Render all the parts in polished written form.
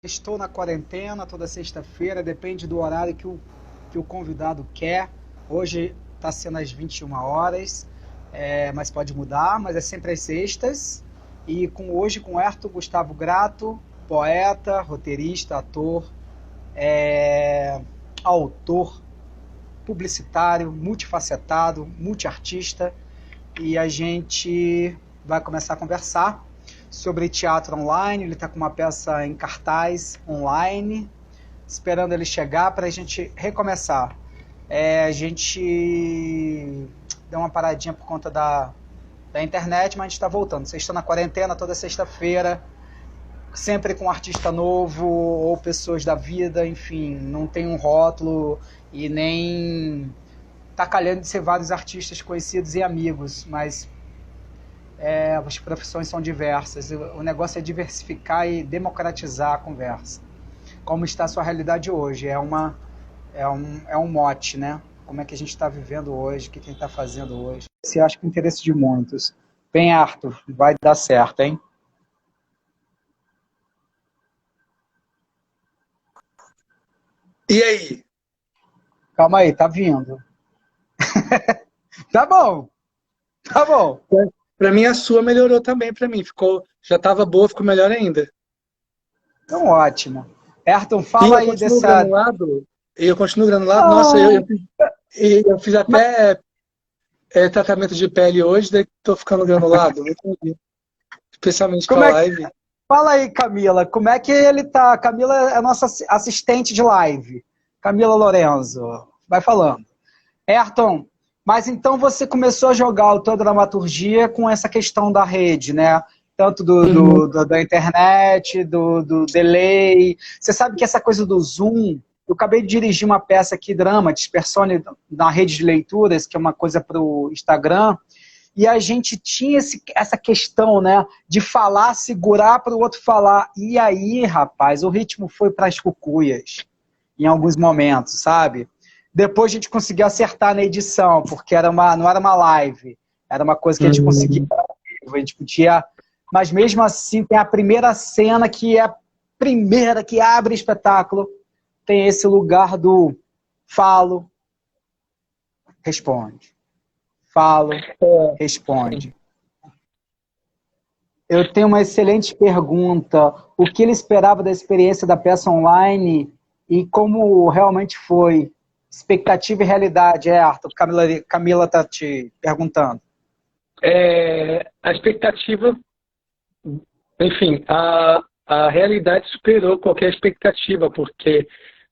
Estou na quarentena toda sexta-feira, depende do horário que o convidado quer. Hoje está sendo às 21 horas, mas pode mudar, mas é sempre às sextas. E hoje com Herto Gustavo Grato, poeta, roteirista, ator, é, autor, publicitário, multifacetado, multiartista. E a gente vai começar a conversar sobre teatro online. Ele está com uma peça em cartaz online, esperando ele chegar para a gente recomeçar. A gente deu uma paradinha por conta da internet, mas a gente está voltando. Vocês estão na quarentena toda sexta-feira, sempre com um artista novo ou pessoas da vida, enfim, não tem um rótulo e nem tá calhando de ser vários artistas conhecidos e amigos, mas as profissões são diversas. O negócio é diversificar e democratizar a conversa. Como está a sua realidade hoje? É um mote, né? Como é que a gente está vivendo hoje? O que a gente está fazendo hoje? Você acha que é o interesse de muitos. Bem, Arthur, vai dar certo, hein? E aí? Calma aí, tá vindo. Tá bom, tá bom. Pra mim a sua melhorou também pra mim. Já tava boa, ficou melhor ainda. Então, ótimo. Ayrton, E fala eu aí continuo dessa... granulado. E eu continuo granulado. Nossa, Não, eu fiz até tratamento de pele hoje, daí tô ficando granulado. Não entendi. Especialmente pra como é que... live. Fala aí, Camila, como é que ele tá? Camila é nossa assistente de live. Camila Lorenzo, vai falando. Ayrton, mas então você começou a jogar a tua dramaturgia com essa questão da rede, né? Tanto Uhum. da internet, do delay. Você sabe que essa coisa do Zoom, eu acabei de dirigir uma peça aqui, drama, Dispersone, na rede de leituras, que é uma coisa para o Instagram, e a gente tinha essa questão, né, de falar, segurar para o outro falar. E aí, rapaz, o ritmo foi para as cucuias, em alguns momentos, sabe? Depois a gente conseguiu acertar na edição, porque não era uma live, era uma coisa que a gente conseguia, Uhum. a gente podia, mas mesmo assim tem a primeira cena que é a primeira que abre o espetáculo, tem esse lugar do falo, responde, falo, É, sim. responde. Eu tenho uma excelente pergunta. O que ele esperava da experiência da peça online e como realmente foi? Expectativa e realidade, Arthur. Camila está te perguntando. A expectativa, enfim, a realidade superou qualquer expectativa, porque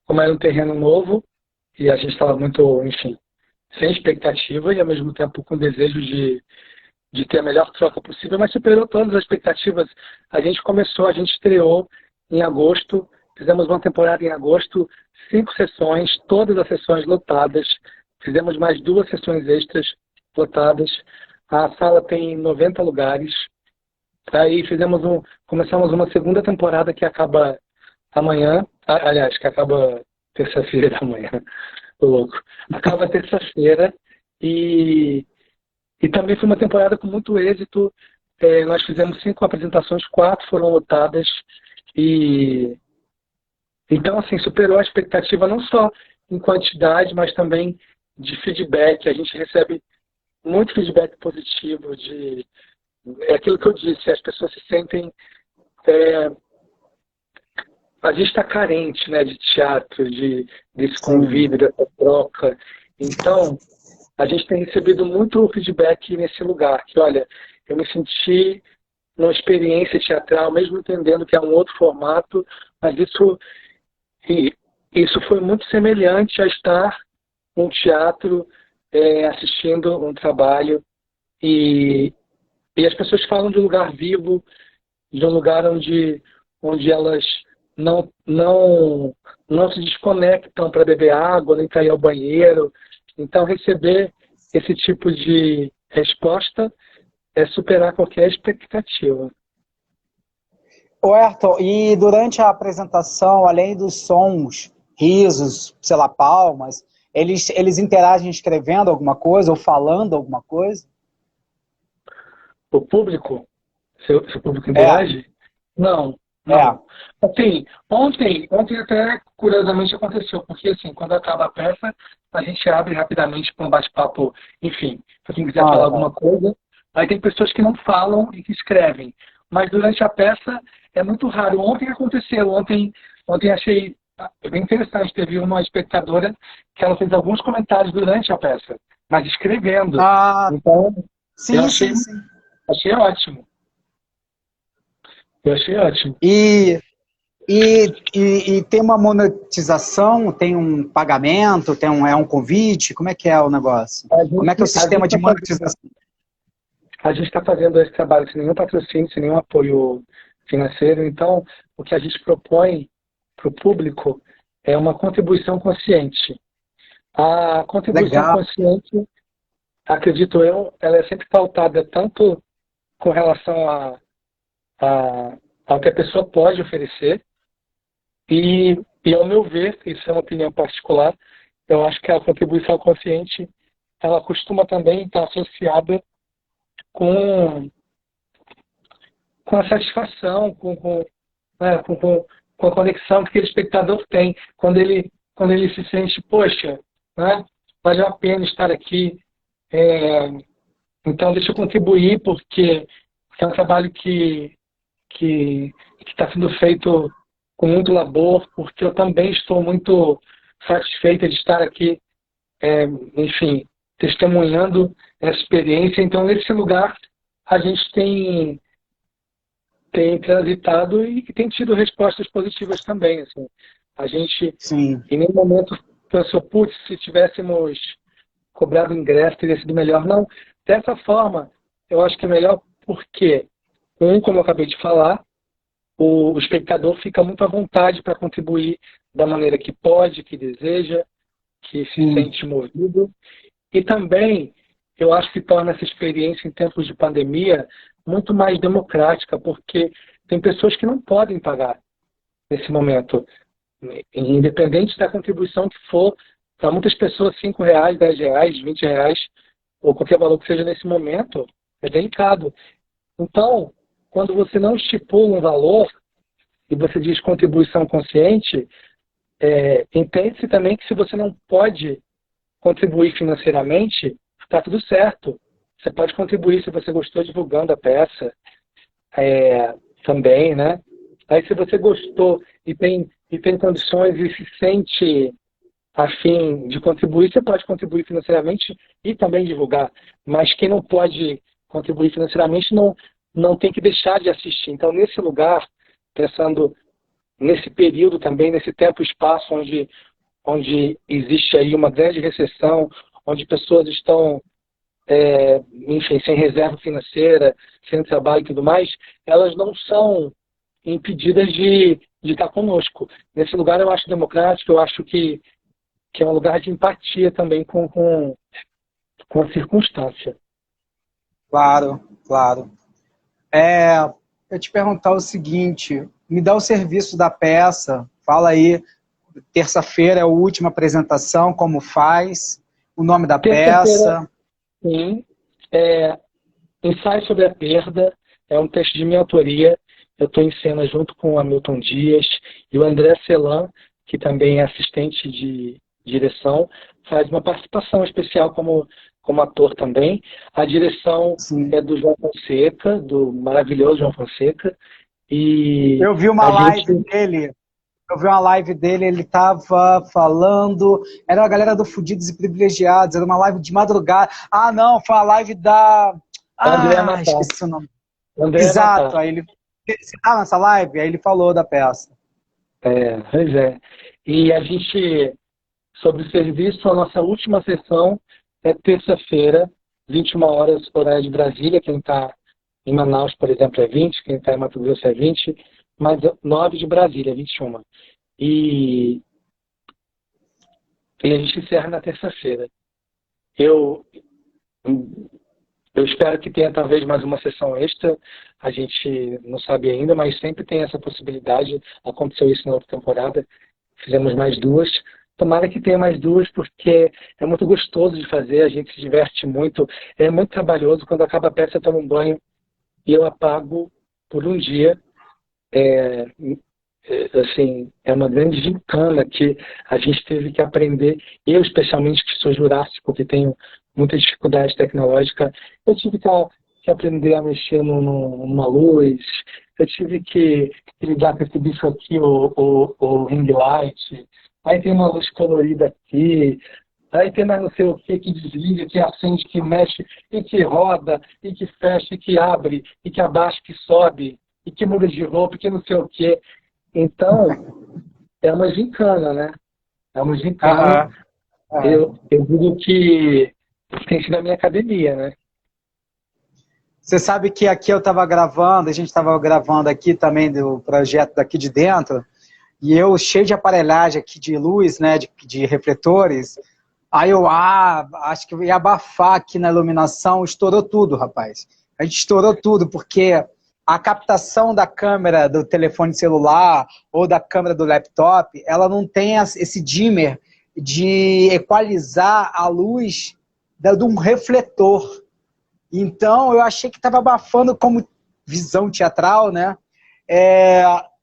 como era um terreno novo e a gente estava muito, enfim, sem expectativa e ao mesmo tempo com desejo de ter a melhor troca possível, mas superou todas as expectativas. A gente estreou em agosto, fizemos uma temporada em agosto, 5 sessões, todas as sessões lotadas, fizemos mais 2 sessões extras lotadas, a sala tem 90 lugares, aí começamos uma segunda temporada que acaba amanhã, aliás, que acaba terça-feira amanhã, tô louco, acaba terça-feira, e também foi uma temporada com muito êxito. Nós fizemos 5 apresentações, 4 foram lotadas. E então, assim, superou a expectativa não só em quantidade, mas também de feedback. A gente recebe muito feedback positivo. É aquilo que eu disse, as pessoas se sentem. é, a gente está carente, né, de teatro, desse Sim. convívio, dessa troca. Então, a gente tem recebido muito feedback nesse lugar, que olha, eu me senti numa experiência teatral, mesmo entendendo que é um outro formato, mas e- isso foi muito semelhante a estar num teatro, assistindo um trabalho, e, e as pessoas falam de um lugar vivo, de um lugar onde elas não, não, não se desconectam para beber água, nem para ir ao banheiro. Então, receber esse tipo de resposta é superar qualquer expectativa. Ô, Ayrton, e durante a apresentação, além dos sons, risos, sei lá, palmas, eles interagem escrevendo alguma coisa ou falando alguma coisa? O público, se o público É, interage? Não, não. Assim, ontem até curiosamente aconteceu, porque assim, quando acaba a peça, a gente abre rapidamente para um bate-papo, enfim, se quem quiser falar alguma coisa. Aí tem pessoas que não falam e que escrevem. Mas durante a peça é muito raro. Ontem aconteceu, ontem achei bem interessante. Teve uma espectadora que ela fez alguns comentários durante a peça, mas escrevendo. Então, eu achei ótimo. Eu achei ótimo. E tem uma monetização, tem um pagamento, é um convite? Como é que é o negócio? Como é que é o sistema de monetização? A gente está fazendo esse trabalho sem nenhum patrocínio, sem nenhum apoio financeiro. Então, o que a gente propõe para o público é uma contribuição consciente. A contribuição consciente, acredito eu, ela é sempre pautada tanto com relação ao que a pessoa pode oferecer e, ao meu ver, isso é uma opinião particular, eu acho que a contribuição consciente ela costuma também estar associada com a satisfação, né, com a conexão que aquele espectador tem, quando ele se sente, poxa, né, valeu a pena estar aqui, então deixa eu contribuir, porque é um trabalho que está sendo feito com muito labor, porque eu também estou muito satisfeita de estar aqui, enfim, testemunhando essa experiência. Então, nesse lugar, a gente tem transitado e tem tido respostas positivas também. Assim. A gente, em nenhum momento, pensou, putz, se tivéssemos cobrado ingresso, teria sido melhor. Não, dessa forma, eu acho que é melhor porque, como eu acabei de falar, o espectador fica muito à vontade para contribuir da maneira que pode, que deseja, que se sente movido. E também, eu acho que torna essa experiência em tempos de pandemia muito mais democrática, porque tem pessoas que não podem pagar nesse momento, independente da contribuição que for. Para muitas pessoas, R$5, R$10, R$20, ou qualquer valor que seja nesse momento, é delicado. Então, quando você não estipula um valor e você diz contribuição consciente, entende-se também que se você não pode contribuir financeiramente, está tudo certo. Você pode contribuir se você gostou divulgando a peça também, né? Aí se você gostou e tem condições e se sente a fim de contribuir, você pode contribuir financeiramente e também divulgar. Mas quem não pode contribuir financeiramente não tem que deixar de assistir. Então, nesse lugar, pensando nesse período também, nesse tempo e espaço onde existe aí uma grande recessão, onde pessoas estão, enfim, sem reserva financeira, sem trabalho e tudo mais, elas não são impedidas de estar conosco. Nesse lugar eu acho democrático, eu acho que é um lugar de empatia também com a circunstância. Claro. Eu te perguntar o seguinte, me dá o serviço da peça, fala aí, terça-feira é a última apresentação, como faz, o nome da peça. Sim, Ensaio sobre a Perda, é um texto de minha autoria, eu estou em cena junto com o Hamilton Dias e o André Celan, que também é assistente de direção, faz uma participação especial como ator também. A direção é do João Fonseca, do maravilhoso João Fonseca. E eu vi uma live dele, ele estava falando, era a galera do Fudidos e Privilegiados, era uma live de madrugada. Ah, não, foi a live da... esqueci o nome. Exato, aí ele estava nessa live, aí ele falou da peça. Pois é. E a gente, sobre o serviço, a nossa última sessão é terça-feira, 21 horas, horário de Brasília. Quem está em Manaus, por exemplo, é 20, quem está em Mato Grosso é 20, mas 9 de Brasília, 21. E a gente encerra na terça-feira. Eu espero que tenha talvez mais uma sessão extra, a gente não sabe ainda, mas sempre tem essa possibilidade. Aconteceu isso na outra temporada, fizemos mais 2. Tomara que tenha mais 2, porque é muito gostoso de fazer, a gente se diverte muito, é muito trabalhoso. Quando acaba a peça, eu tomo um banho e eu apago por um dia. assim, é uma grande gincana que a gente teve que aprender, eu especialmente que sou jurássico, que tenho muita dificuldade tecnológica, eu tive que aprender a mexer numa luz, eu tive que lidar com esse bicho aqui, o ring light, aí tem uma luz colorida aqui, aí tem mais não sei o que desliga, que acende, que mexe, e que roda, e que fecha, e que abre, e que abaixa, que sobe, e que muda de roupa, e que não sei o que. Então, é uma gincana, né? É uma gincana. Aham. É. Eu digo que tem sido a minha academia, né? Você sabe que aqui eu estava gravando, a gente estava gravando aqui também do projeto daqui de dentro, e eu cheio de aparelhagem aqui de luz, né, de refletores, aí eu, acho que eu ia abafar aqui na iluminação, estourou tudo, rapaz. A gente estourou tudo, porque a captação da câmera do telefone celular ou da câmera do laptop, ela não tem esse dimmer de equalizar a luz de um refletor. Então, eu achei que estava abafando como visão teatral, né?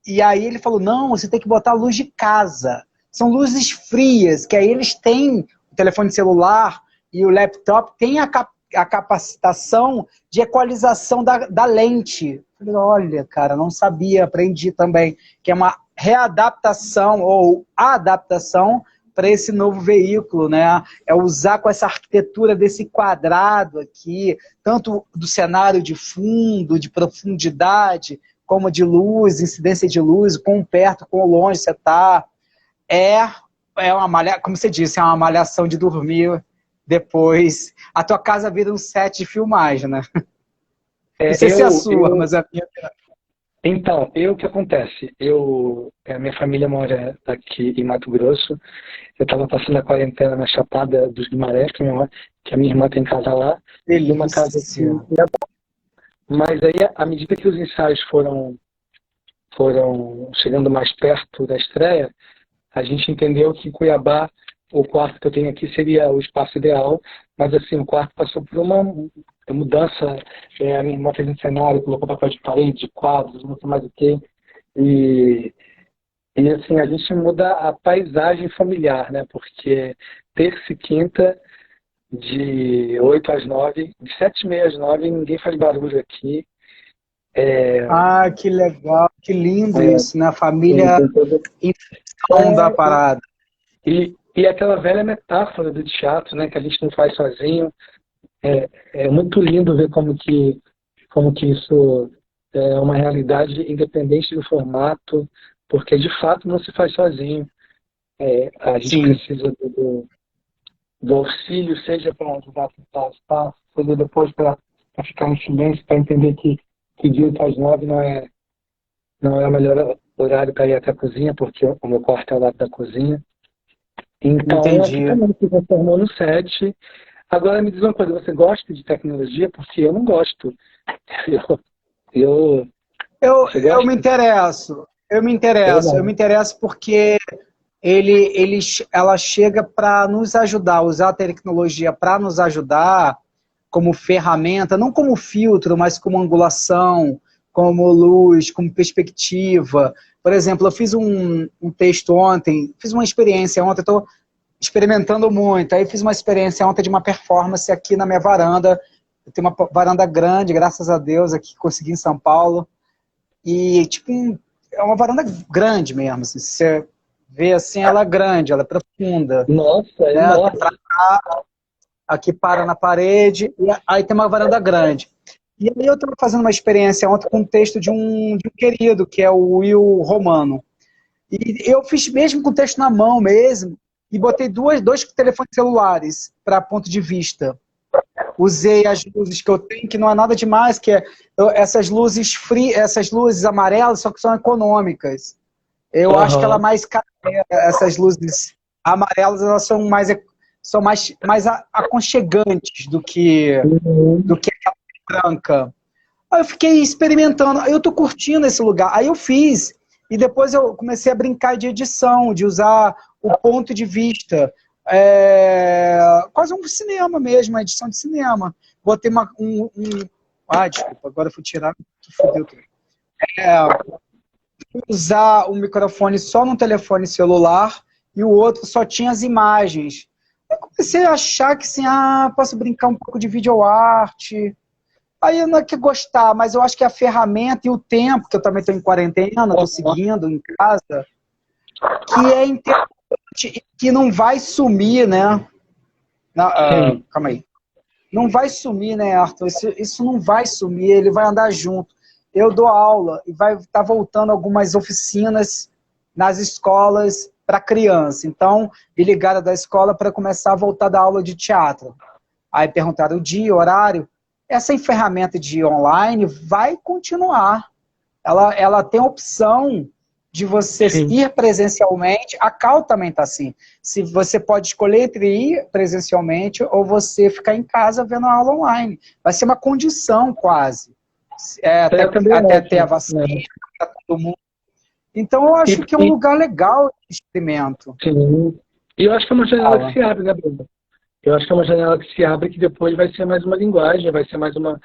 E aí ele falou, não, você tem que botar luz de casa. São luzes frias, que aí eles têm, o telefone celular e o laptop tem a capacitação de equalização da lente. Eu falei, olha, cara, não sabia, aprendi também, que é uma readaptação ou adaptação para esse novo veículo, né? É usar com essa arquitetura desse quadrado aqui, tanto do cenário de fundo, de profundidade, como de luz, incidência de luz, quão perto, quão longe você está. É uma malha, como você disse, é uma malhação de dormir depois. A tua casa vira um set de filmagem, né? Não sei se é a sua, mas a minha... Então, o que acontece? A minha família mora aqui em Mato Grosso. Eu estava passando a quarentena na Chapada dos Guimarães, que a minha irmã tem casa lá. Delícia. E uma casa aqui. Mas aí, à medida que os ensaios foram chegando mais perto da estreia, a gente entendeu que em Cuiabá, o quarto que eu tenho aqui seria o espaço ideal, mas assim, o quarto passou por uma mudança. A minha irmã fez um cenário, colocou papel de parede, de quadros, não sei mais o quê. E assim, a gente muda a paisagem familiar, né? Porque terça e quinta, de 8 às 9, de 7h30 às 9, ninguém faz barulho aqui. Que legal, que lindo isso, né? A família em função da parada. E aquela velha metáfora do teatro, né? Que a gente não faz sozinho. É muito lindo ver como que isso é uma realidade independente do formato, porque de fato não se faz sozinho. A gente precisa do auxílio, seja para ajudar a pintar espaço, seja depois para ficar em silêncio, para entender que de 8 às 9 não é o melhor horário para ir até a cozinha, porque o meu quarto é ao lado da cozinha. Então, aqui também se transformou no set. Agora me diz uma coisa, você gosta de tecnologia? Porque eu não gosto. Eu me interesso. Eu me interesso porque ela chega para nos ajudar, usar a tecnologia para nos ajudar como ferramenta, não como filtro, mas como angulação, como luz, como perspectiva. Por exemplo, eu fiz um texto ontem, fiz uma experiência ontem, estou experimentando muito. Aí fiz uma experiência ontem de uma performance aqui na minha varanda. Eu tenho uma varanda grande, graças a Deus, aqui consegui em São Paulo. E, tipo, é uma varanda grande mesmo. Assim, se você vê assim, ela é grande, ela é profunda. Nossa, é né? enorme. Aqui para na parede, e aí tem uma varanda grande. E aí eu estava fazendo uma experiência ontem com um texto de um querido, que é o Will Romano. E eu fiz mesmo com o texto na mão mesmo, e botei dois telefones celulares para ponto de vista. Usei as luzes que eu tenho, que não é nada demais, que essas luzes essas luzes amarelas, só que são econômicas. Eu acho que ela é mais cara, essas luzes amarelas, elas são mais aconchegantes do que aquela branca. Aí eu fiquei experimentando, aí eu tô curtindo esse lugar. Aí eu fiz, e depois eu comecei a brincar de edição, de usar o ponto de vista. Quase um cinema mesmo, uma edição de cinema. Botei desculpa, agora eu fui tirar, que fudeu tudo. usar o microfone só no telefone celular e o outro só tinha as imagens. Eu comecei a achar que assim, posso brincar um pouco de videoarte. Aí eu não é que gostar, mas eu acho que a ferramenta e o tempo, que eu também estou em quarentena, estou seguindo em casa, que é interessante e que não vai sumir, né? Sim. Calma aí. Não vai sumir, né, Arthur? Isso não vai sumir, ele vai andar junto. Eu dou aula e vai estar voltando algumas oficinas nas escolas para criança. Então, me ligaram da escola para começar a voltar da aula de teatro. Aí perguntaram o dia, o horário. Essa ferramenta de online vai continuar. Ela tem a opção de você Sim. ir presencialmente. A Cal também está assim. Se você pode escolher entre ir presencialmente ou você ficar em casa vendo a aula online. Vai ser uma condição quase. Eu também Até ter a acho, vacina né? para todo mundo. Então eu acho que é um E, lugar legal de experimento. sim. E eu acho que é uma janela que Fala. se abre, né, Bruno? Eu acho que é uma janela que se abre que depois vai ser mais uma linguagem, vai ser mais uma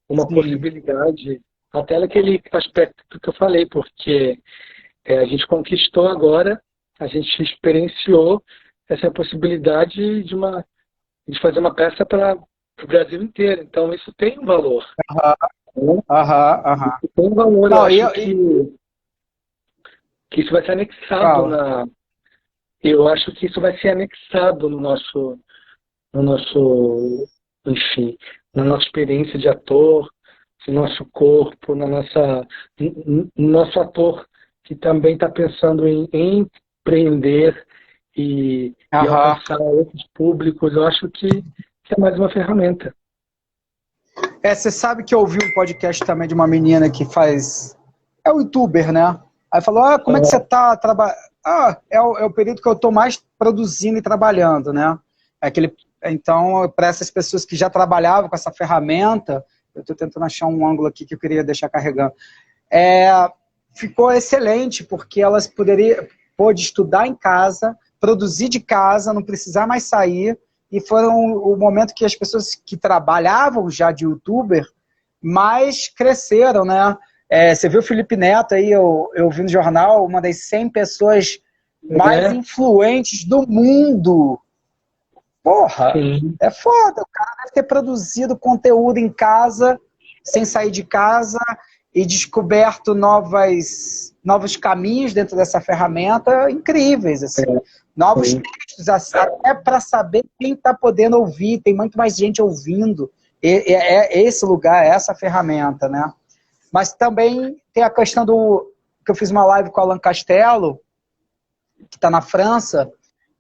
Sim. possibilidade. Até naquele aspecto que eu falei, porque a gente conquistou agora, a gente experienciou essa possibilidade de fazer uma peça para o Brasil inteiro. Então isso tem um valor, Aham, né? aham, aham. Isso tem um valor. Eu Não, acho que isso vai ser anexado fala. eu acho que isso vai ser anexado no nosso, enfim, na nossa experiência de ator, no nosso corpo, no nosso ator que também está pensando em empreender e Aham. alcançar outros públicos. Eu acho que é mais uma ferramenta. Você sabe que eu ouvi um podcast também de uma menina que faz. É o youtuber, né? Aí falou: como é que você tá trabalhando? É o período que eu tô mais produzindo e trabalhando, né? É aquele. Então, para essas pessoas que já trabalhavam com essa ferramenta, eu estou tentando achar um ângulo aqui que eu queria deixar carregando. É, ficou excelente, porque elas pôde estudar em casa, produzir de casa, não precisar mais sair, e foram o momento que as pessoas que trabalhavam já de youtuber mais cresceram, né? Você viu o Felipe Neto aí, eu vi no jornal, uma das 100 pessoas mais É, influentes do mundo. Porra, sim, é foda. O cara deve ter produzido conteúdo em casa, sem sair de casa, e descoberto novos caminhos dentro dessa ferramenta incríveis, assim. Novos sim, textos, até para saber quem está podendo ouvir. Tem muito mais gente ouvindo. É esse lugar, é essa ferramenta, né? Mas também tem a questão que eu fiz uma live com o Alan Castelo, que está na França,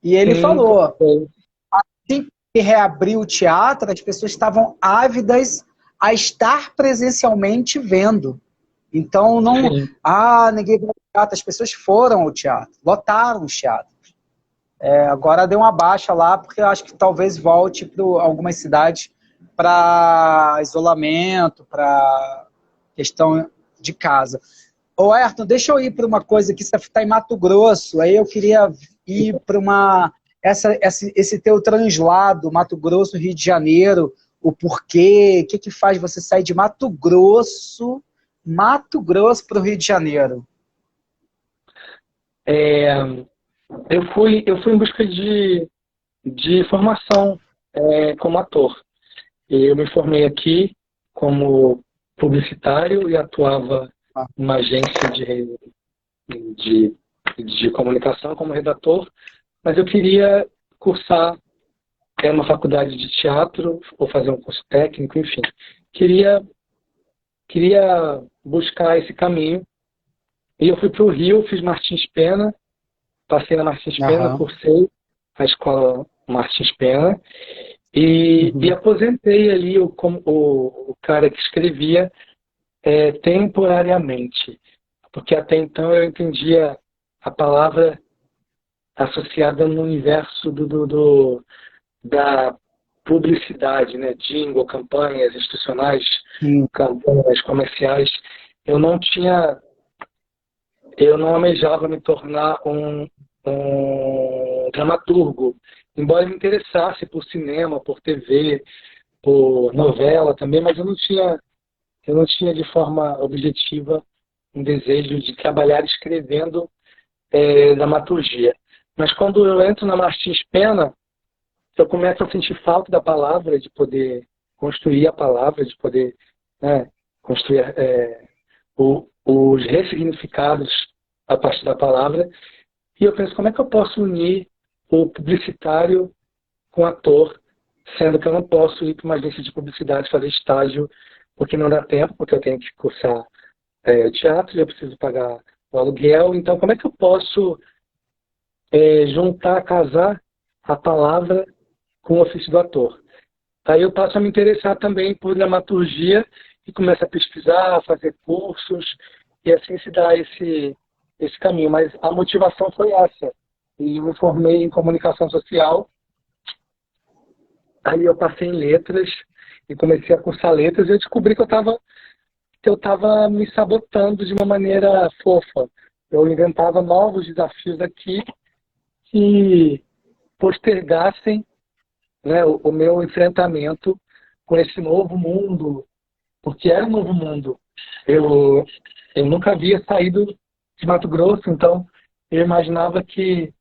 e ele sim, falou: assim que reabriu o teatro, as pessoas estavam ávidas a estar presencialmente vendo. Então, não. sim. Ninguém vai ao teatro. As pessoas foram ao teatro, lotaram os teatros. Agora deu uma baixa lá, porque eu acho que talvez volte para algumas cidades para isolamento, para questão de casa. Ô, Ayrton, deixa eu ir para uma coisa que você está em Mato Grosso. Aí eu queria ir para esse teu translado, Mato Grosso, Rio de Janeiro, o porquê, o que faz você sair de Mato Grosso para o Rio de Janeiro? É, eu fui em busca de formação como ator. Eu me formei aqui como publicitário e atuava Ah, numa agência de, de comunicação como redator, mas eu queria cursar uma faculdade de teatro ou fazer um curso técnico, enfim. Queria, queria buscar esse caminho. E eu fui para o Rio, fiz Martins Pena, passei na Martins Pena, aham, cursei a escola Martins Pena e uhum, aposentei ali o cara que escrevia temporariamente, porque até então eu entendia a palavra associada no universo da publicidade, né? Jingle, campanhas institucionais, sim, campanhas comerciais. Eu não tinha, eu não almejava me tornar um dramaturgo, embora me interessasse por cinema, por TV, por novela também, mas eu não tinha de forma objetiva um desejo de trabalhar escrevendo dramaturgia. Mas quando eu entro na Martins Pena, eu começo a sentir falta da palavra, de poder construir a palavra, de poder, né, construir os ressignificados a partir da palavra. E eu penso, como é que eu posso unir o publicitário com o ator, sendo que eu não posso ir para uma agência de publicidade fazer estágio, porque não dá tempo, porque eu tenho que cursar teatro, eu preciso pagar o aluguel. Então, como é que eu posso juntar, casar a palavra com o ofício do ator? Aí eu passo a me interessar também por dramaturgia e começo a pesquisar, a fazer cursos, e assim se dá esse caminho. Mas a motivação foi essa. E eu me formei em comunicação social, aí eu passei em letras e comecei a cursar letras e eu descobri que eu estava me sabotando de uma maneira fofa. Eu inventava novos desafios aqui que postergassem, né, o meu enfrentamento com esse novo mundo, porque era um novo mundo. Eu nunca havia saído de Mato Grosso, então eu imaginava que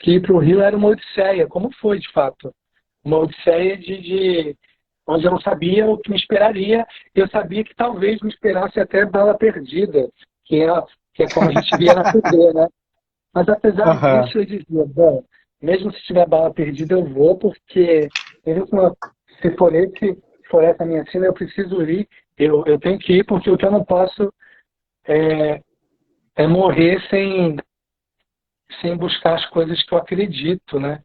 ir para o Rio era uma odisseia, como foi de fato. Uma odisseia onde eu não sabia o que me esperaria. Eu sabia que talvez me esperasse até bala perdida, que é como a gente via na TV, né? Mas apesar disso, eu dizia, bom, mesmo se tiver bala perdida, eu vou, porque mesmo se for essa a minha cena, eu preciso ir, eu tenho que ir, porque o que eu não posso é morrer sem buscar as coisas que eu acredito, né?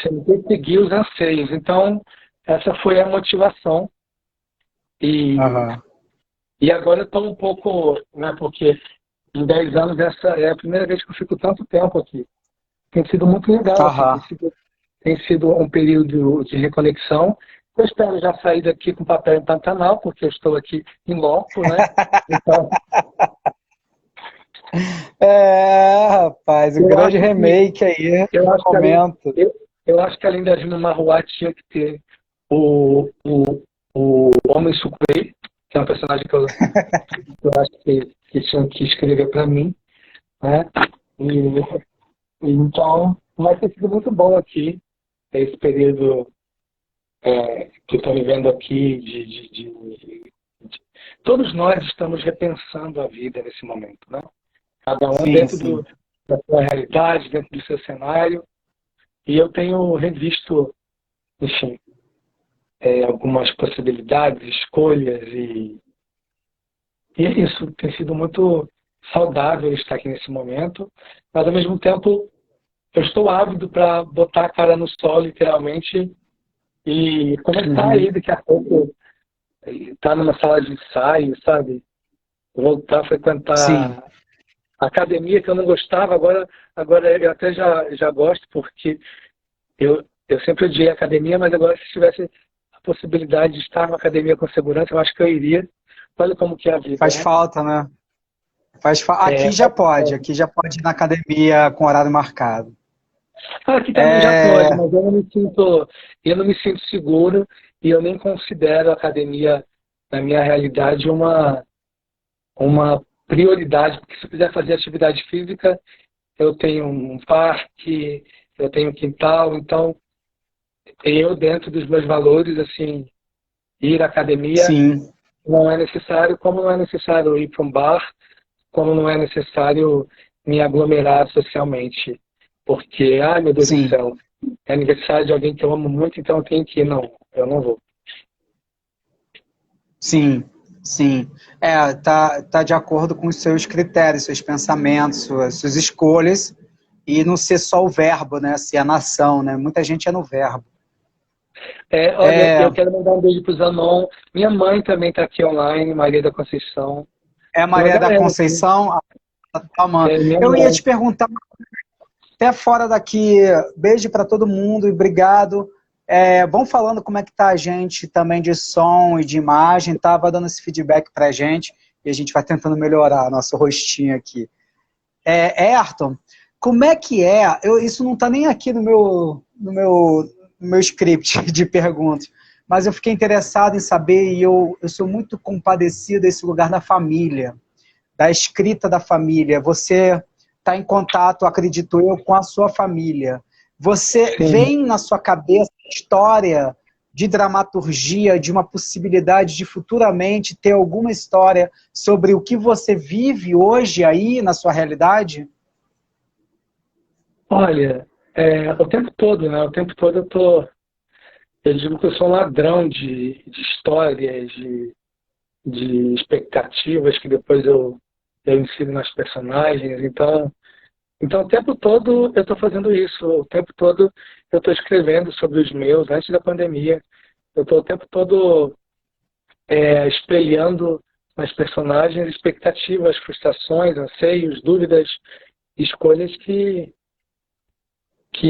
Sem perseguir os anseios. Então, essa foi a motivação. E agora eu estou um pouco, né, porque em 10 anos essa é a primeira vez que eu fico tanto tempo aqui. Tem sido muito legal, assim, tem sido um período de reconexão. Eu espero já sair daqui com papel em Pantanal, porque eu estou aqui em loco, né? Então, rapaz, o grande remake aí, eu acho que além da Juna Marruá tinha que ter o Homem Sucrê, que é um personagem que eu acho que tinham que escrever para mim, né? Então, vai ter sido muito bom aqui, esse período que eu estou vivendo aqui. Todos nós estamos repensando a vida nesse momento, né? Cada um dentro da sua realidade, dentro do seu cenário. E eu tenho revisto, enfim, algumas possibilidades, escolhas, e é isso. Tem sido muito saudável estar aqui nesse momento, mas ao mesmo tempo eu estou ávido para botar a cara no sol, literalmente, e começar aí daqui a pouco, estar numa sala de ensaio, sabe? Voltar a frequentar a academia, que eu não gostava, agora eu até já gosto, porque eu sempre odiei a academia, mas agora se tivesse a possibilidade de estar numa academia com segurança, eu acho que eu iria. Olha como que é a vida. Faz falta, né? Aqui já pode ir na academia com horário marcado. Aqui também já pode, mas eu não me sinto seguro, e eu nem considero a academia, na minha realidade, uma prioridade, porque se eu quiser fazer atividade física, eu tenho um parque, eu tenho um quintal, então eu, dentro dos meus valores, assim, ir à academia não é necessário, como não é necessário ir para um bar, como não é necessário me aglomerar socialmente, porque, ai meu Deus do céu, é aniversário de alguém que eu amo muito, então eu tenho que ir. Não, eu não vou. Sim. Tá de acordo com os seus critérios, seus pensamentos, suas escolhas, e não ser só o verbo, né? Ser a nação, né? Muita gente é no verbo. Olha, eu quero mandar um beijo pro Zanon. Minha mãe também está aqui online, Maria da Conceição. Maria da Conceição? Eu ia te perguntar, até fora daqui, beijo para todo mundo e obrigado. Vão falando como é que tá a gente também de som e de imagem, vai dando esse feedback pra gente e a gente vai tentando melhorar nosso rostinho aqui. Ayrton, como é que isso não tá nem aqui no meu script de perguntas, mas eu fiquei interessado em saber, e eu sou muito compadecido desse lugar da família, da escrita da família. Você está em contato, acredito eu, com a sua família. Você Sim. vem na sua cabeça a história de dramaturgia, de uma possibilidade de futuramente ter alguma história sobre o que você vive hoje aí na sua realidade? Olha, o tempo todo, né? O tempo todo eu digo que eu sou um ladrão de histórias, de expectativas que depois eu insiro nas personagens. Então, o tempo todo eu estou fazendo isso. O tempo todo eu estou escrevendo sobre os meus, antes da pandemia. Eu estou o tempo todo espelhando nas personagens expectativas, frustrações, anseios, dúvidas, escolhas que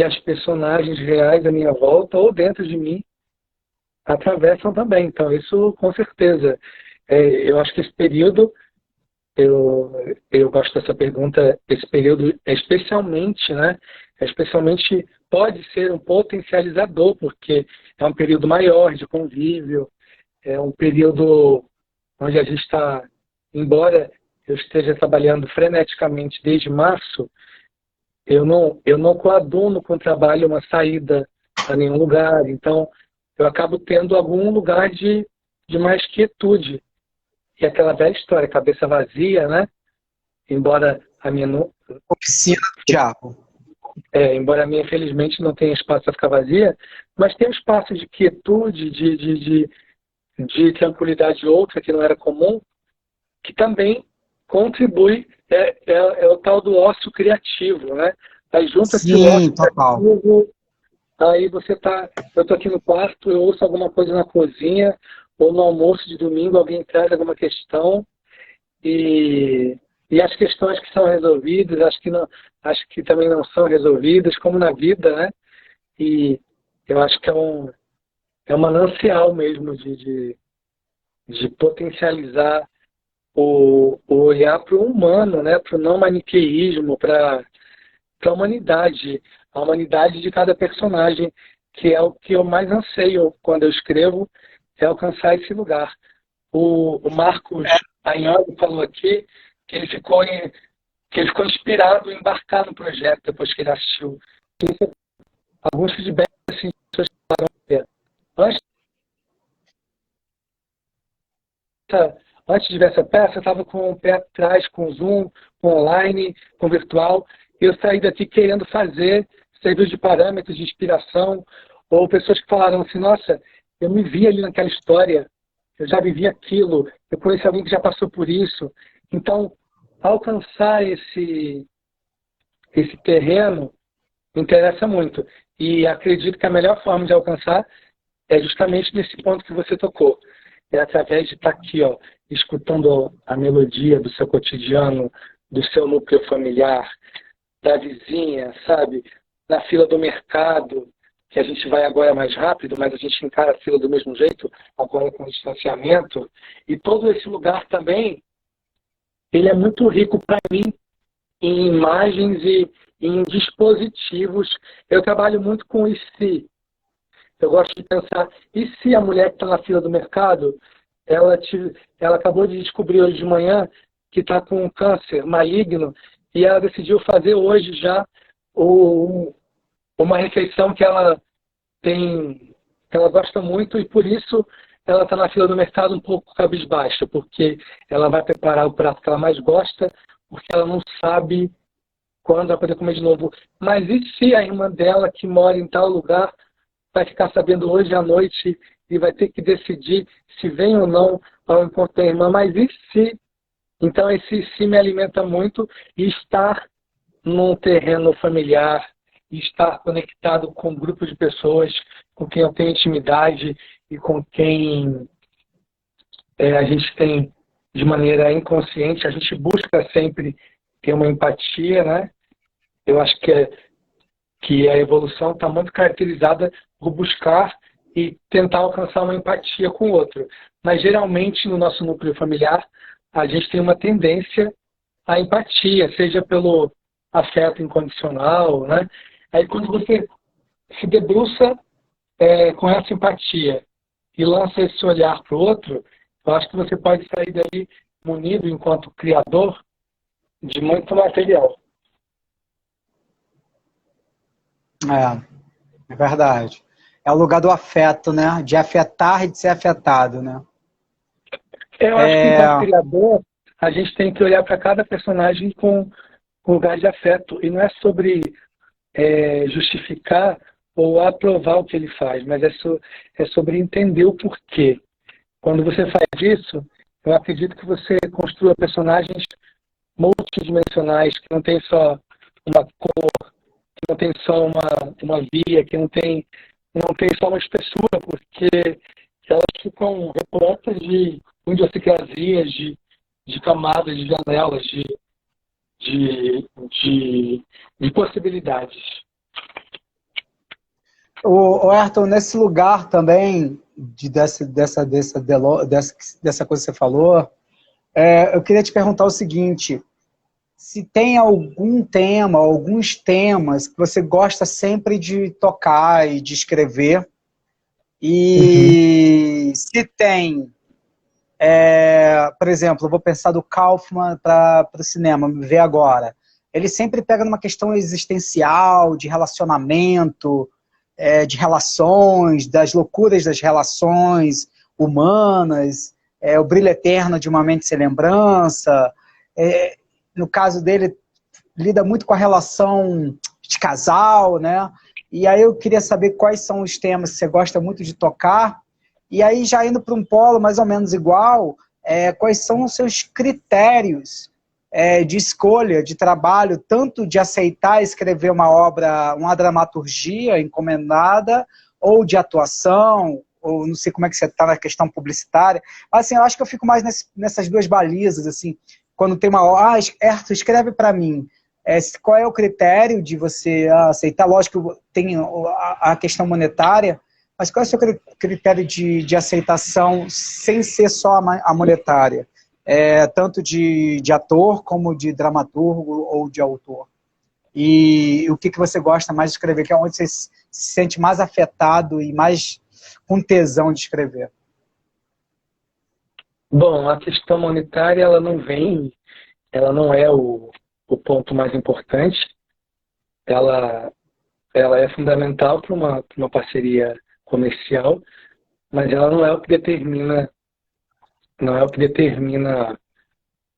as personagens reais à minha volta ou dentro de mim atravessam também. Então, isso com certeza. Eu acho que esse período, eu gosto dessa pergunta, esse período especialmente, né? Especialmente pode ser um potencializador, porque é um período maior de convívio, é um período onde a gente está, embora eu esteja trabalhando freneticamente desde março, eu não coaduno com o trabalho uma saída a nenhum lugar, então eu acabo tendo algum lugar de mais quietude. E aquela velha história, cabeça vazia, né? Embora a minha, Oficina do Diabo. embora a minha infelizmente não tenha espaço para ficar vazia, mas tem um espaço de quietude, de tranquilidade outra que não era comum, que também contribui, é o tal do ócio criativo, né? Aí junta-se o Sim, ócio total. criativo, aí eu estou aqui no quarto, eu ouço alguma coisa na cozinha, ou no almoço de domingo alguém traz alguma questão, e, e as questões que são resolvidas, acho que também não são resolvidas, como na vida, né? E eu acho que é um manancial mesmo de potencializar o olhar para o humano, né? Para o não maniqueísmo, para a humanidade de cada personagem, que é o que eu mais anseio quando eu escrevo, é alcançar esse lugar. O Marcos Anholo falou aqui que que ele ficou inspirado em embarcar no projeto depois que ele assistiu. Alguns feedbacks assim, pessoas falaram, antes antes de ver essa peça, eu estava com o pé atrás, com Zoom, com online, com virtual, e eu saí daqui querendo fazer, serviu de parâmetros de inspiração, ou pessoas que falaram assim, nossa, eu me vi ali naquela história, eu já vivi aquilo, eu conheci alguém que já passou por isso. Então, alcançar esse terreno me interessa muito. E acredito que a melhor forma de alcançar é justamente nesse ponto que você tocou. É através de estar aqui, ó, escutando a melodia do seu cotidiano, do seu núcleo familiar, da vizinha, sabe? Na fila do mercado, que a gente vai agora mais rápido, mas a gente encara a fila do mesmo jeito, agora com distanciamento. E todo esse lugar também, ele é muito rico para mim em imagens e em dispositivos. Eu trabalho muito com o se. Eu gosto de pensar, e se a mulher que está na fila do mercado, ela acabou de descobrir hoje de manhã que está com um câncer maligno e ela decidiu fazer hoje já uma refeição que ela que ela gosta muito e por isso ela está na fila do mercado um pouco cabisbaixa, porque ela vai preparar o prato que ela mais gosta, porque ela não sabe quando vai poder comer de novo. Mas e se a irmã dela, que mora em tal lugar, vai ficar sabendo hoje à noite e vai ter que decidir se vem ou não ao encontro da irmã? Mas e se? Então esse se me alimenta muito e estar num terreno familiar, e estar conectado com um grupo de pessoas com quem eu tenho intimidade e com quem a gente tem de maneira inconsciente, a gente busca sempre ter uma empatia, né? Eu acho que a evolução está muito caracterizada por buscar e tentar alcançar uma empatia com o outro. Mas, geralmente, no nosso núcleo familiar, a gente tem uma tendência à empatia, seja pelo afeto incondicional, né? Aí, quando você se debruça com essa empatia e lança esse olhar para o outro, eu acho que você pode sair daí munido, enquanto criador, de muito material. É verdade. É o lugar do afeto, né? De afetar e de ser afetado, né? Eu acho que, enquanto criador, a gente tem que olhar para cada personagem com lugar de afeto. E não é sobre justificar ou aprovar o que ele faz, mas é sobre entender o porquê. Quando você faz isso, eu acredito que você construa personagens multidimensionais, que não tem só uma cor, que não tem só uma via, que não tem só uma espessura, porque elas ficam repletas de idiosincrasias, de camadas, de janelas, de, de possibilidades. O Ayrton, nesse lugar também, dessa coisa que você falou, eu queria te perguntar o seguinte: se tem algum tema, alguns temas que você gosta sempre de tocar e de escrever, e se tem, por exemplo, eu vou pensar do Kaufman para o cinema, me ver agora. Ele sempre pega numa questão existencial, de relacionamento, de relações, das loucuras das relações humanas, o brilho eterno de uma mente sem lembrança. No caso dele, lida muito com a relação de casal, né? E aí eu queria saber quais são os temas que você gosta muito de tocar. E aí, já indo para um polo mais ou menos igual, quais são os seus critérios de escolha, de trabalho, tanto de aceitar escrever uma obra, uma dramaturgia encomendada, ou de atuação, ou não sei como é que você está na questão publicitária. Mas, assim, eu acho que eu fico mais nessas duas balizas, assim, quando tem uma obra, Erto, escreve para mim. Qual é o critério de você aceitar? Lógico que tem a questão monetária, mas qual é o seu critério de aceitação sem ser só a monetária? Tanto de ator como de dramaturgo ou de autor. E o que você gosta mais de escrever? Que é onde você se sente mais afetado e mais com tesão de escrever? Bom, a questão monetária, ela não é o ponto mais importante. Ela é fundamental para uma parceria comercial, mas ela não é o que determina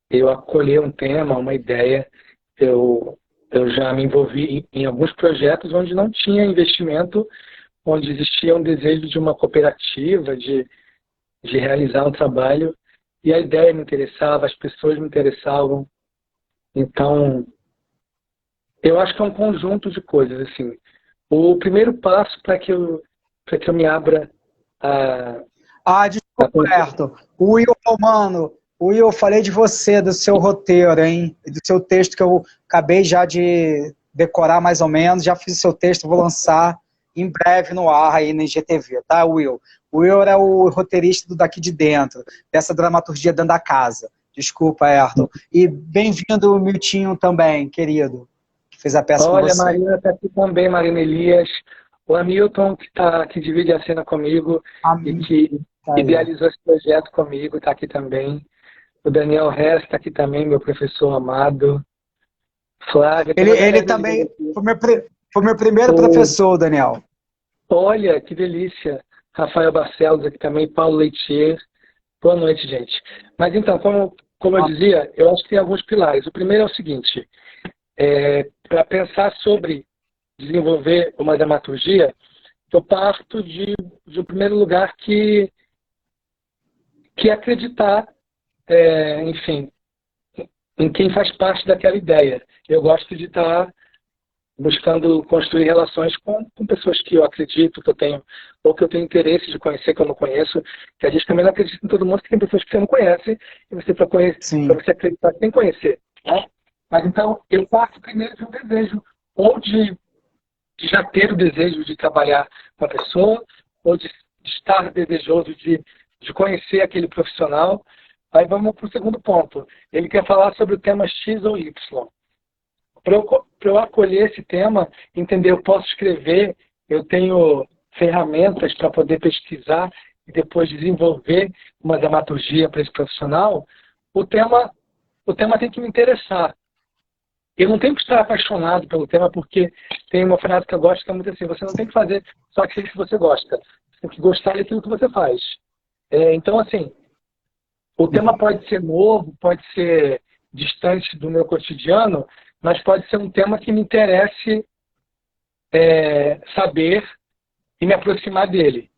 eu acolher um tema, uma ideia. Eu já me envolvi em alguns projetos onde não tinha investimento, onde existia um desejo de uma cooperativa, de realizar um trabalho, e a ideia me interessava, as pessoas me interessavam. Então, eu acho que é um conjunto de coisas, assim. O primeiro passo para que eu me abra desculpa, Roberto. O Will Romano, eu falei de você, do seu roteiro, hein? Do seu texto que eu acabei já de decorar mais ou menos, já fiz o seu texto, vou lançar em breve no ar aí na IGTV, tá, Will? O Will era o roteirista do Daqui de Dentro, dessa dramaturgia dentro da casa. Desculpa, Ayrton. E bem-vindo, Miltinho, também, querido, que fez a peça com você. Olha, a Marina está aqui também, Marina Elias. O Hamilton, que divide a cena comigo e que idealizou esse projeto comigo, está aqui também. O Daniel Hess está aqui também, meu professor amado. Flávia. Ele também foi meu primeiro professor, Daniel. Olha, que delícia. Rafael Barcelos aqui também, Paulo Leitier. Boa noite, gente. Mas então, como eu dizia, eu acho que tem alguns pilares. O primeiro é o seguinte, para pensar sobre desenvolver uma dramaturgia, eu parto de um primeiro lugar que acreditar, enfim, em quem faz parte daquela ideia. Eu gosto de estar buscando construir relações com pessoas que eu acredito, que eu tenho, ou que eu tenho interesse de conhecer, que eu não conheço, que a gente também não acredita em todo mundo, que tem pessoas que você não conhece, e você para você acreditar sem conhecer. Né? Mas então, eu parto primeiro de um desejo, ou de já ter o desejo de trabalhar com a pessoa, ou de estar desejoso de conhecer aquele profissional. Aí vamos para o segundo ponto. Ele quer falar sobre o tema X ou Y. Para eu acolher esse tema, entender, eu posso escrever, eu tenho ferramentas para poder pesquisar e depois desenvolver uma dramaturgia para esse profissional, o tema tem que me interessar. Eu não tenho que estar apaixonado pelo tema, porque tem uma frase que eu gosto que é muito assim: você não tem que fazer só aquilo que você gosta, você tem que gostar daquilo que você faz. Então, assim, o tema pode ser novo, pode ser distante do meu cotidiano, mas pode ser um tema que me interesse saber e me aproximar dele.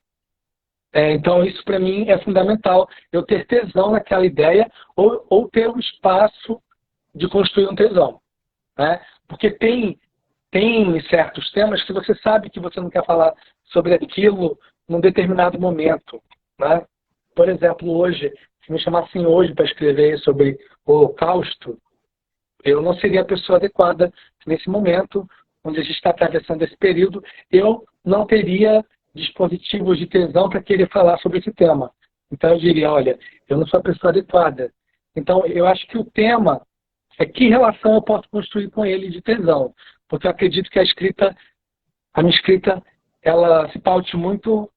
Então, isso para mim é fundamental, eu ter tesão naquela ideia ou ter o espaço de construir um tesão. Né? Porque tem certos temas que você sabe que você não quer falar sobre aquilo num determinado momento. Né? Por exemplo, hoje, se me chamassem hoje para escrever sobre o Holocausto, eu não seria a pessoa adequada nesse momento, onde a gente está atravessando esse período. Eu não teria dispositivos de tesão para querer falar sobre esse tema. Então eu diria, olha, eu não sou a pessoa adequada. Então eu acho que o tema é que relação eu posso construir com ele de tesão. Porque eu acredito que a minha escrita, ela se paute muito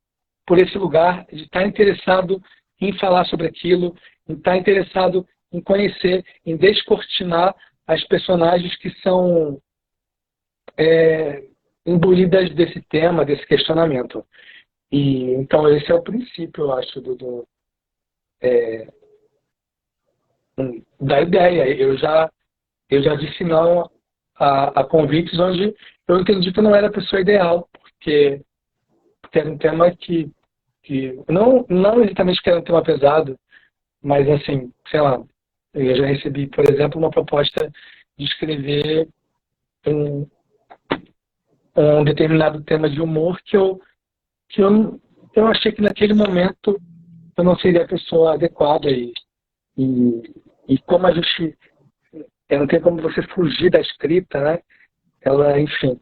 por esse lugar de estar interessado em falar sobre aquilo, em estar interessado em conhecer, em descortinar as personagens que são imbuídas desse tema, desse questionamento. E então esse é o princípio, eu acho, da ideia. Eu já disse não a convites onde eu entendi que eu não era a pessoa ideal, porque era um tema que não exatamente que era um tema pesado, mas assim, sei lá, eu já recebi, por exemplo, uma proposta de escrever um determinado tema de humor que eu achei que naquele momento eu não seria a pessoa adequada e como a gente não tem como você fugir da escrita, né? Ela, enfim,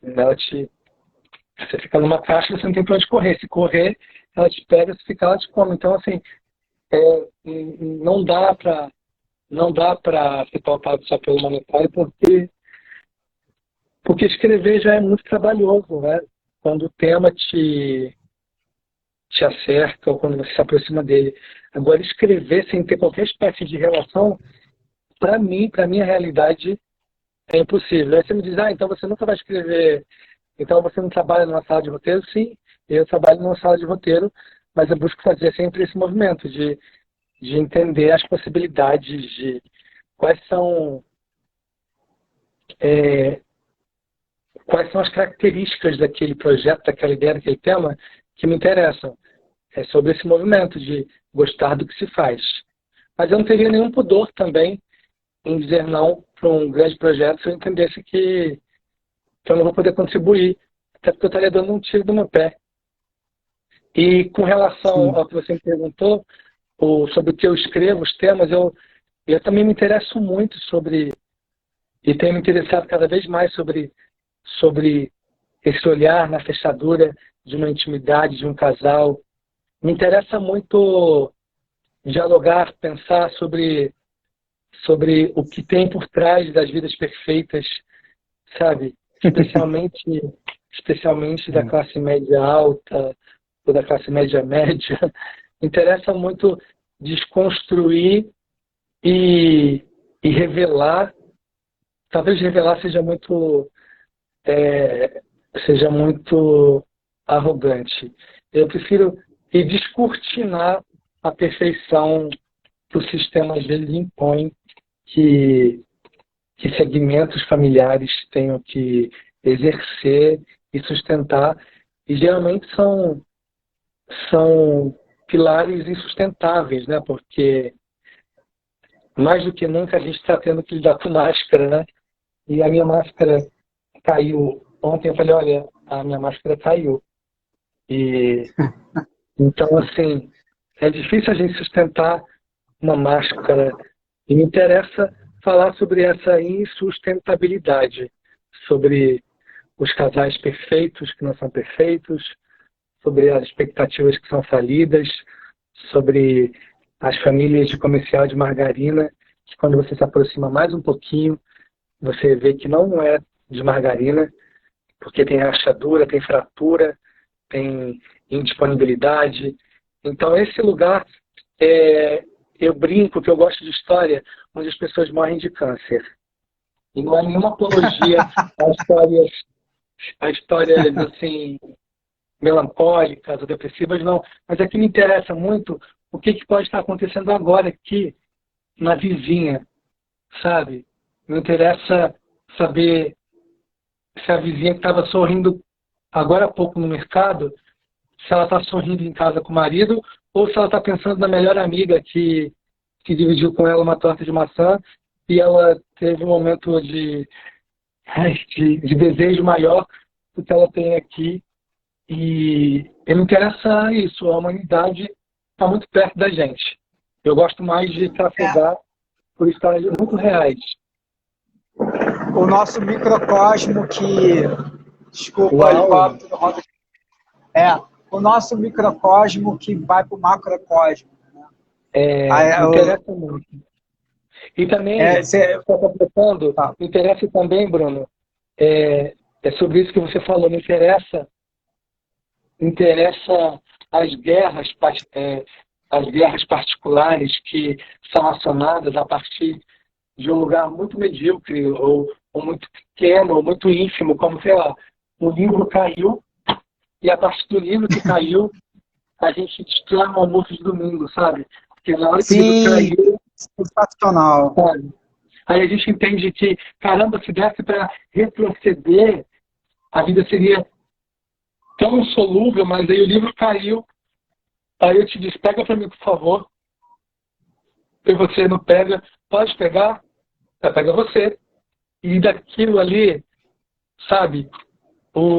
você fica numa caixa, você não tem para onde correr. Se correr, ela te pega, se ficar, ela te come. Então, assim, não dá para ser pautado só pelo monetário, porque escrever já é muito trabalhoso, né? Quando o tema te acerta ou quando você se aproxima dele. Agora, escrever sem ter qualquer espécie de relação, para minha realidade, é impossível. Aí você me diz, então você nunca vai escrever, então você não trabalha numa sala de roteiro? Sim, eu trabalho numa sala de roteiro, mas eu busco fazer sempre esse movimento de entender as possibilidades de quais são as características daquele projeto, daquela ideia, daquele tema que me interessam. É sobre esse movimento de gostar do que se faz. Mas eu não teria nenhum pudor também em dizer não para um grande projeto se eu entendesse que eu não vou poder contribuir, até porque eu estaria dando um tiro no meu pé. E com relação ao que você me perguntou, sobre o que eu escrevo, os temas, eu também me interesso muito sobre, e tenho me interessado cada vez mais sobre esse olhar na fechadura de uma intimidade, de um casal. Me interessa muito dialogar, pensar sobre o que tem por trás das vidas perfeitas, sabe? Especialmente da classe média alta ou da classe média média. Me interessa muito desconstruir e revelar. Talvez revelar seja muito arrogante. Eu prefiro descortinar a perfeição que o sistema às vezes impõe que segmentos familiares tenham que exercer e sustentar, e geralmente são pilares insustentáveis, né? Porque mais do que nunca a gente está tendo que lidar com máscara, né? E a minha máscara caiu ontem. Eu falei, olha, a minha máscara caiu. E então, assim, é difícil a gente sustentar uma máscara. E me interessa falar sobre essa insustentabilidade, sobre os casais perfeitos que não são perfeitos, sobre as expectativas que são falidas, sobre as famílias de comercial de margarina, que quando você se aproxima mais um pouquinho, você vê que não é de margarina, porque tem rachadura, tem fratura, tem indisponibilidade, Então, esse lugar, eu brinco que eu gosto de história onde as pessoas morrem de câncer. E não é nenhuma apologia a histórias assim, melancólicas ou depressivas, não. Mas é que me interessa muito o que pode estar acontecendo agora aqui na vizinha, sabe? Me interessa saber se a vizinha que estava sorrindo agora há pouco no mercado, se ela está sorrindo em casa com o marido ou se ela está pensando na melhor amiga que dividiu com ela uma torta de maçã e ela teve um momento de desejo maior do que ela tem aqui. E me interessa isso, a humanidade está muito perto da gente. Eu gosto mais de trafegar por histórias muito reais. O nosso microcosmo que... Desculpa, helicóptero, roda... o nosso microcosmo que vai para o macrocosmo. Me interessa muito. E também, me interessa também, Bruno, é sobre isso que você falou, me interessa as guerras particulares que são acionadas a partir de um lugar muito medíocre, ou muito pequeno, ou muito ínfimo, como, sei lá, um livro caiu, e a partir do livro que caiu, a gente destrói um almoço de domingo, sabe? Porque na hora que o livro caiu... Sensacional. Sabe? Aí a gente entende que, caramba, se desse para retroceder, a vida seria tão solúvel, mas aí o livro caiu, aí eu te disse, pega para mim, por favor. E você não pega, pode pegar? Pega você. E daquilo ali, sabe,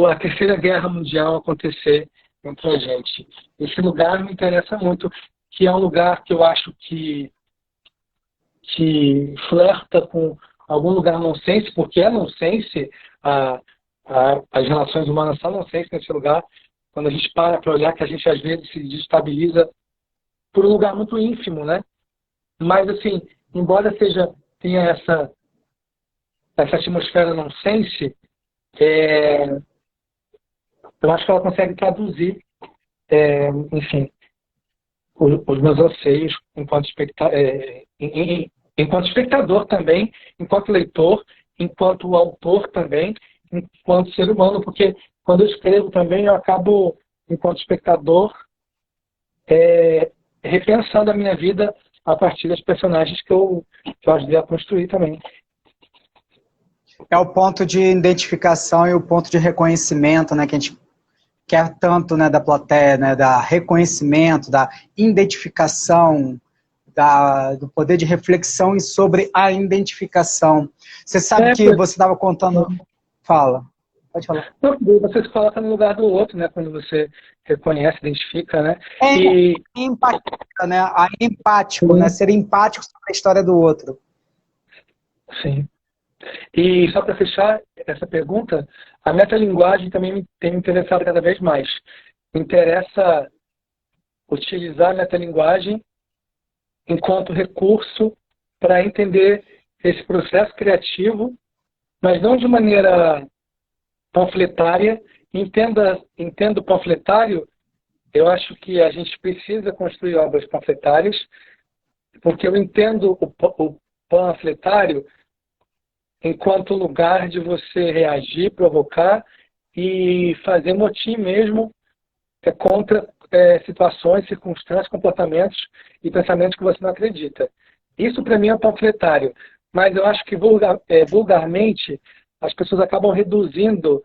a Terceira Guerra Mundial acontecer entre a gente. Esse lugar me interessa muito, que é um lugar que eu acho que flerta com algum lugar nonsense, porque é nonsense, as relações humanas são nonsense nesse lugar, quando a gente para olhar que a gente às vezes se desestabiliza por um lugar muito ínfimo, né? Mas assim, embora tenha essa atmosfera nonsense, eu acho que ela consegue traduzir, enfim, os meus anseios enquanto espectador também, enquanto leitor, enquanto autor também, enquanto ser humano, porque quando eu escrevo também eu acabo, enquanto espectador, repensando a minha vida a partir das personagens que eu ajudei a construir também. É o ponto de identificação e o ponto de reconhecimento, né, que a gente quer tanto, né, da plateia, né, da reconhecimento, da identificação, do poder de reflexão e sobre a identificação. Você sabe que você estava contando... Fala. Pode falar. Você se coloca no lugar do outro, né, quando você reconhece, identifica, né? Empatia, né? Empático, né? Ser empático sobre a história do outro. Sim. E só para fechar essa pergunta, a metalinguagem também tem me interessado cada vez mais. Me interessa utilizar a metalinguagem enquanto recurso para entender esse processo criativo, mas não de maneira panfletária. Entendo panfletário, eu acho que a gente precisa construir obras panfletárias, porque eu entendo o panfletário enquanto lugar de você reagir, provocar e fazer motim mesmo contra situações, circunstâncias, comportamentos e pensamentos que você não acredita. Isso para mim é panfletário, mas eu acho que vulgarmente as pessoas acabam reduzindo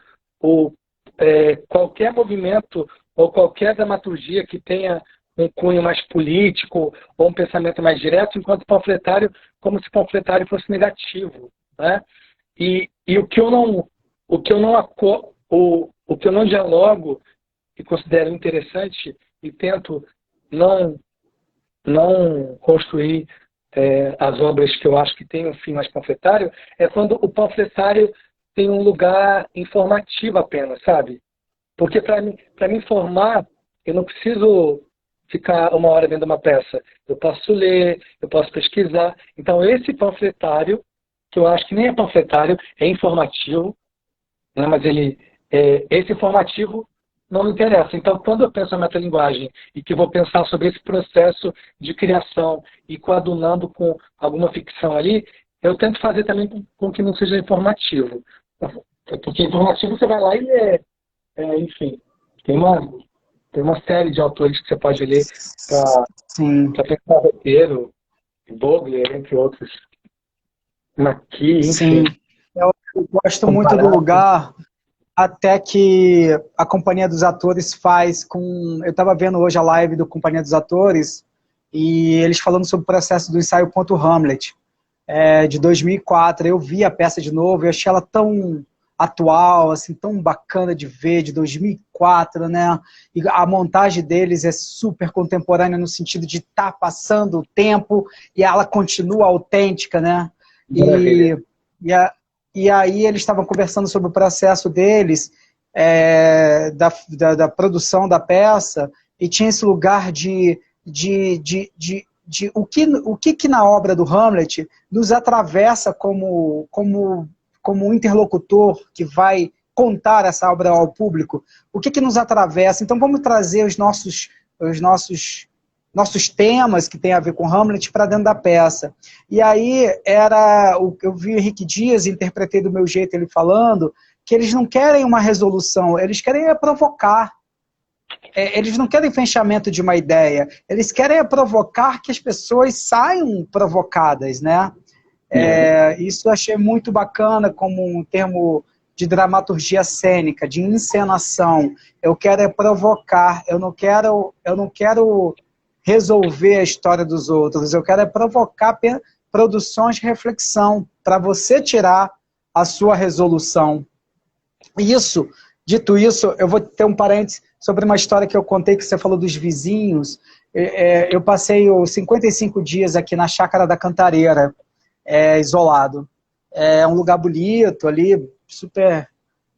qualquer movimento ou qualquer dramaturgia que tenha um cunho mais político ou um pensamento mais direto, enquanto panfletário, como se panfletário fosse negativo, né? E o que eu não dialogo e considero interessante e tento não construir as obras que eu acho que têm um fim mais panfletário, é quando o panfletário tem um lugar informativo apenas, sabe? Porque para me informar, eu não preciso ficar uma hora vendo uma peça. Eu posso ler, eu posso pesquisar. Então, esse panfletário, que eu acho que nem é panfletário, é informativo, né? Mas esse informativo não me interessa. Então, quando eu penso na metalinguagem e que vou pensar sobre esse processo de criação e coadunando com alguma ficção ali, eu tento fazer também com que não seja informativo. Porque informativo você vai lá e lê. Enfim, tem uma série de autores que você pode ler Sim, para pensar roteiro, Vogler, entre outros. Maqui, sim. enfim. Eu gosto muito do Comparato. lugar até que a Companhia dos Atores faz com... Eu estava vendo hoje a live do Companhia dos Atores e eles falando sobre o processo do ensaio Ponto Hamlet, de 2004. Eu vi a peça de novo e achei ela tão atual, assim, tão bacana de ver, de 2004, né? E a montagem deles é super contemporânea no sentido de estar passando o tempo e ela continua autêntica, né? Maravilha. E, e, a, e aí eles estavam conversando sobre o processo deles, da produção da peça, e tinha esse lugar de o que na obra do Hamlet nos atravessa como um interlocutor que vai contar essa obra ao público, o que nos atravessa. Então vamos trazer os nossos temas que tem a ver com Hamlet para dentro da peça. E aí eu vi o Henrique Dias, interpretei do meu jeito ele falando, que eles não querem uma resolução, eles querem provocar. Eles não querem fechamento de uma ideia, eles querem provocar que as pessoas saiam provocadas, né? Isso eu achei muito bacana como um termo de dramaturgia cênica, de encenação. Eu quero provocar, eu não quero resolver a história dos outros, eu quero provocar produções de reflexão, para você tirar a sua resolução. Isso, dito isso, eu vou ter um parênteses sobre uma história que eu contei, que você falou dos vizinhos. Eu passei os 55 dias aqui na Chácara da Cantareira, isolado. É um lugar bonito ali, super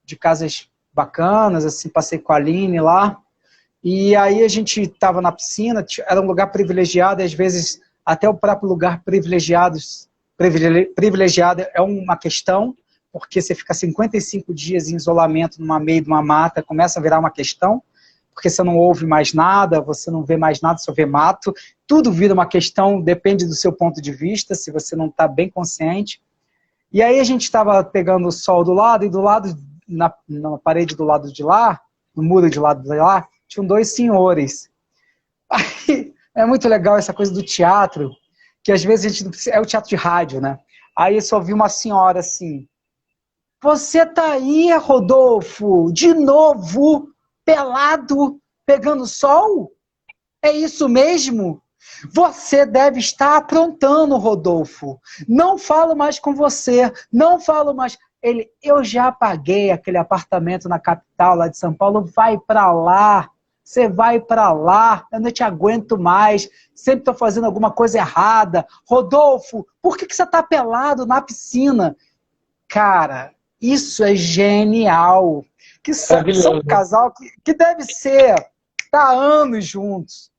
de casas bacanas, assim, passei com a Aline lá. E aí a gente estava na piscina, era um lugar privilegiado, e às vezes até o próprio lugar privilegiado é uma questão, porque você fica 55 dias em isolamento no meio de uma mata, começa a virar uma questão, porque você não ouve mais nada, você não vê mais nada, só vê mato, tudo vira uma questão, depende do seu ponto de vista, se você não está bem consciente. E aí a gente estava pegando o sol do lado, e do lado, na parede do lado de lá, no muro de lado de lá, tinham dois senhores. Aí, é muito legal essa coisa do teatro, que às vezes a gente não precisa, é o teatro de rádio, né? Aí eu só vi uma senhora assim, você tá aí, Rodolfo, de novo, pelado, pegando sol? É isso mesmo? Você deve estar aprontando, Rodolfo. Não falo mais com você, não falo mais. Eu já paguei aquele apartamento na capital lá de São Paulo, vai para lá. Você vai para lá, eu não te aguento mais, sempre estou fazendo alguma coisa errada. Rodolfo, por que você está pelado na piscina? Cara, isso é genial. Que são um Maravilhoso. casal que deve ser, tá há anos juntos.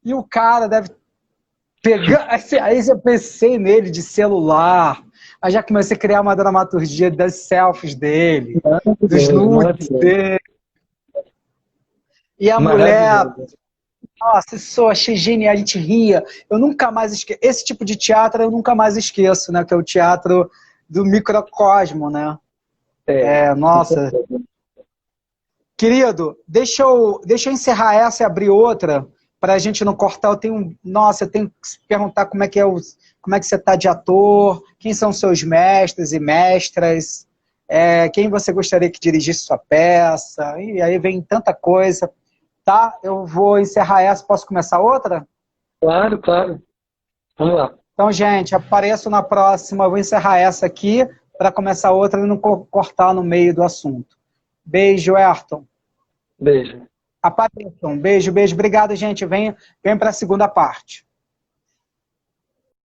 E o cara deve pegar. Aí eu pensei nele de celular. Aí já comecei a criar uma dramaturgia das selfies dele, dos Maravilhoso, nudes maravilhoso. dele. E a mulher, Maravilhoso. nossa, isso eu achei genial, a gente ria. Eu nunca mais esqueço. Esse tipo de teatro eu nunca mais esqueço, né? Que é o teatro do microcosmo, né? Com Nossa. certeza. Querido, deixa eu encerrar essa e abrir outra, para a gente não cortar. Eu tenho que perguntar como é que você está de ator, quem são seus mestres e mestras, quem você gostaria que dirigisse sua peça, e aí vem tanta coisa. Tá? Eu vou encerrar essa, posso começar outra? Claro, claro. Vamos lá. Então, gente, apareço na próxima, eu vou encerrar essa aqui, para começar outra e não cortar no meio do assunto. Beijo, Ayrton. Beijo. Apareçam. Beijo, beijo. Obrigado, gente. Vem para a segunda parte.